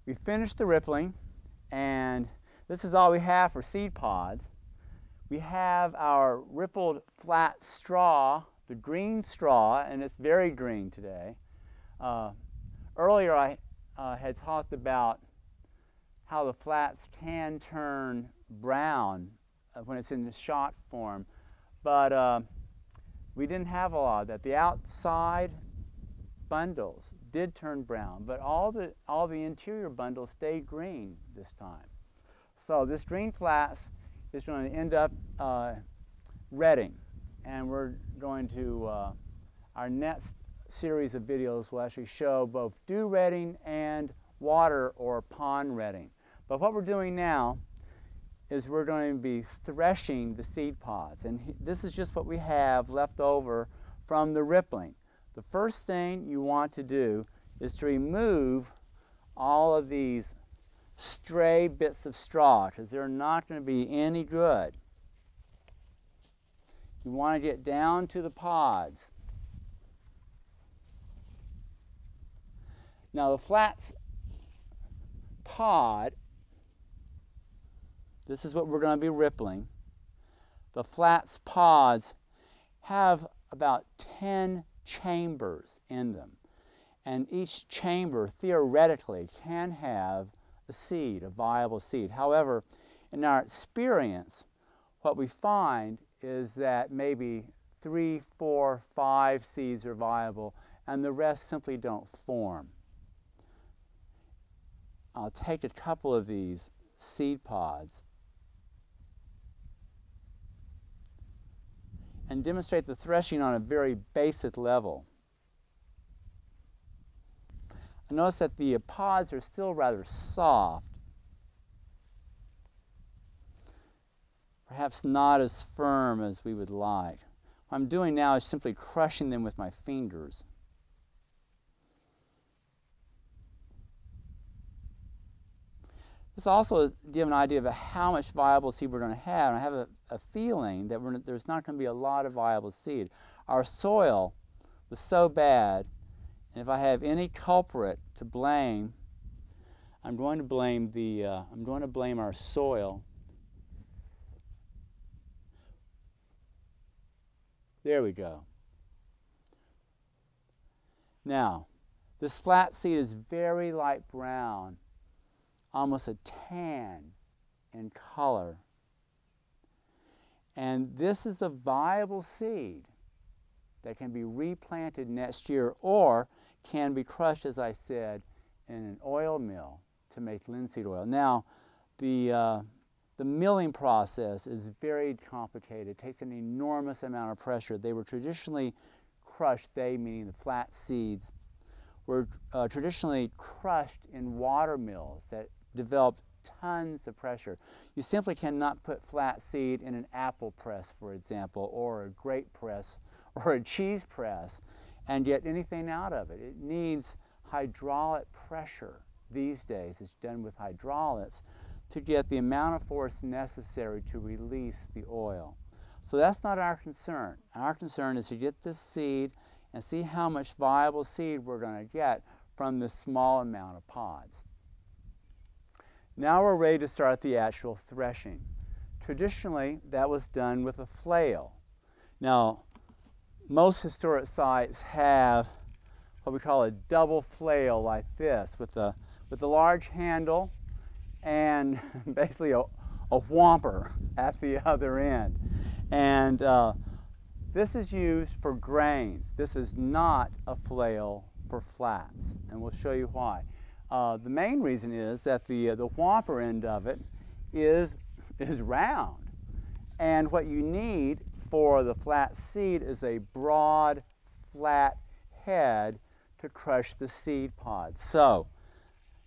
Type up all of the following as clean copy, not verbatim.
we finished the rippling, and this is all we have for seed pods. We have our rippled flat straw, the green straw, and it's very green today. Earlier I had talked about how the flats can turn brown when it's in the shot form, but we didn't have a lot of that. The outside bundles did turn brown, but all the interior bundles stayed green this time. So this green flats is going to end up retting, and we're going to, our next series of videos will actually show both dew retting and water or pond retting. But what we're doing now is we're going to be threshing the seed pods, and this is just what we have left over from the rippling. The first thing you want to do is to remove all of these stray bits of straw, because they're not going to be any good. You want to get down to the pods. Now the flats pod, this is what we're going to be rippling. The flats pods have about 10 chambers in them, and each chamber theoretically can have a seed, a viable seed. However, in our experience, what we find is that maybe 3, 4, 5 seeds are viable, and the rest simply don't form. I'll take a couple of these seed pods and demonstrate the threshing on a very basic level. Notice that the pods are still rather soft, perhaps not as firm as we would like. What I'm doing now is simply crushing them with my fingers. This also gives an idea of how much viable seed we're going to have. And I have a feeling that there's not going to be a lot of viable seed. Our soil was so bad, and if I have any culprit to blame, I'm going to blame our soil. There we go. Now, this flat seed is very light brown, almost a tan in color. And this is a viable seed that can be replanted next year or can be crushed, as I said, in an oil mill to make linseed oil. Now, the milling process is very complicated. It takes an enormous amount of pressure. They were traditionally crushed, they meaning the flat seeds, were traditionally crushed in water mills that developed tons of pressure. You simply cannot put flat seed in an apple press, for example, or a grape press, or a cheese press, and get anything out of it. It needs hydraulic pressure these days. It's done with hydraulics to get the amount of force necessary to release the oil. So that's not our concern. Our concern is to get this seed and see how much viable seed we're going to get from this small amount of pods. Now we're ready to start the actual threshing. Traditionally, that was done with a flail. Now, most historic sites have what we call a double flail like this, with a large handle and basically a whomper at the other end. And this is used for grains. This is not a flail for flats, and we'll show you why. The main reason is that the whomper end of it is round, and what you need for the flat seed is a broad, flat head to crush the seed pods. So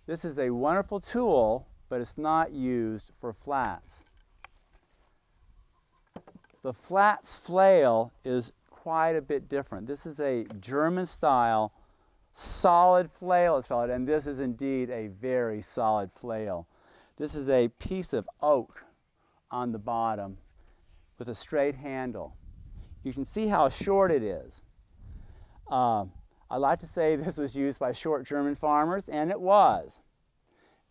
this is a wonderful tool, but it's not used for flats. The flats flail is quite a bit different. This is a German style solid flail, it's called, and this is indeed a very solid flail. This is a piece of oak on the bottom with a straight handle. You can see how short it is. I like to say this was used by short German farmers, and it was.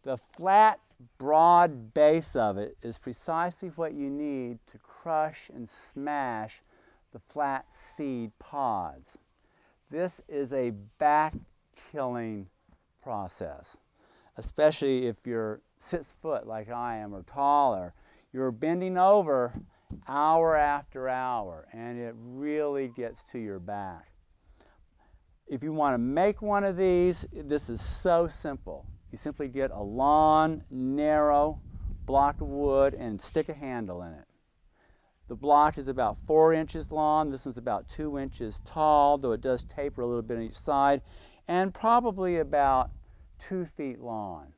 The flat, broad base of it is precisely what you need to crush and smash the flat seed pods. This is a back-killing process, especially if you're 6 foot like I am or taller. You're bending over hour after hour, and it really gets to your back. If you want to make one of these, this is so simple. You simply get a long, narrow block of wood and stick a handle in it. The block is about 4 inches long. This one's about 2 inches tall, though it does taper a little bit on each side, and probably about 2 feet long.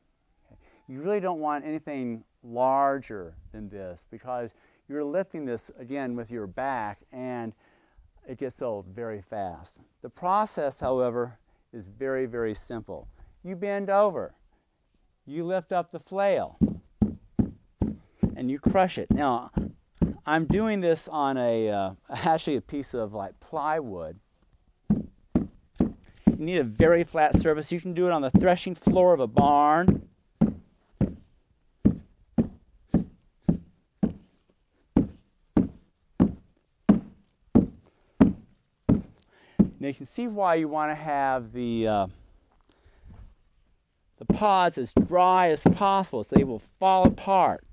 You really don't want anything larger than this because you're lifting this again with your back and it gets old very fast. The process, however, is very, very simple. You bend over, you lift up the flail, and you crush it. Now, I'm doing this on actually a piece of like plywood. You need a very flat surface. You can do it on the threshing floor of a barn. Now you can see why you want to have the pods as dry as possible so they will fall apart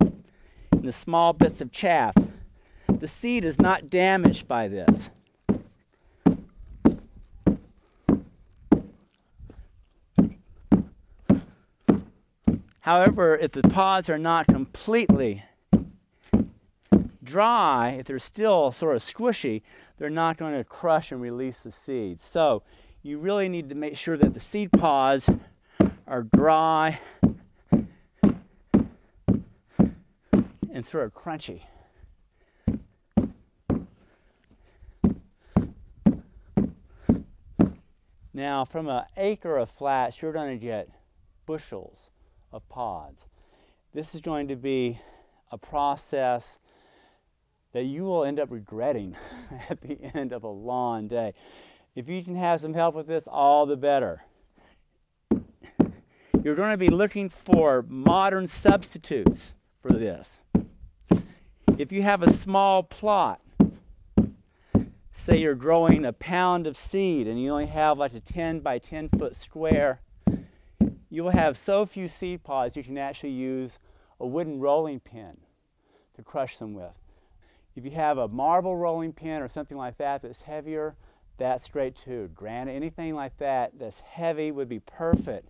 into small bits of chaff. The seed is not damaged by this. However, if the pods are not completely dry, if they're still sort of squishy, they're not going to crush and release the seeds. So you really need to make sure that the seed pods are dry and sort of crunchy. Now, from an acre of flax, you're going to get bushels of pods. This is going to be a process that you will end up regretting at the end of a long day. If you can have some help with this, all the better. You're going to be looking for modern substitutes for this. If you have a small plot, say you're growing a pound of seed and you only have like a 10 by 10 foot square, you will have so few seed pods you can actually use a wooden rolling pin to crush them with. If you have a marble rolling pin or something like that that's heavier, that's great too. Granite, anything like that that's heavy would be perfect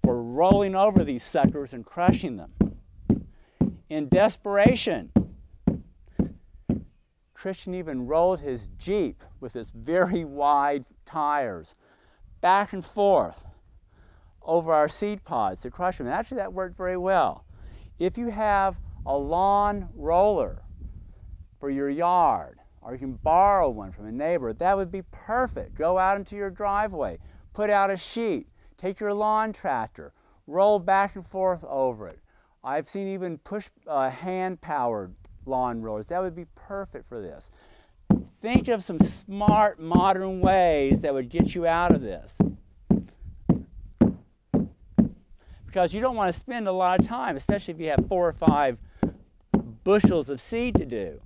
for rolling over these suckers and crushing them. In desperation, Christian even rolled his Jeep with its very wide tires back and forth over our seed pods to crush them. And actually that worked very well. If you have a lawn roller for your yard, or you can borrow one from a neighbor, that would be perfect. Go out into your driveway, put out a sheet, take your lawn tractor, roll back and forth over it. I've seen even push hand-powered lawn rollers. That would be perfect for this. Think of some smart modern ways that would get you out of this. Because you don't want to spend a lot of time, especially if you have 4 or 5 bushels of seed to do.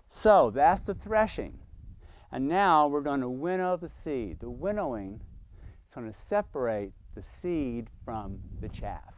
So that's the threshing. And now we're going to winnow the seed. The winnowing is going to separate the seed from the chaff.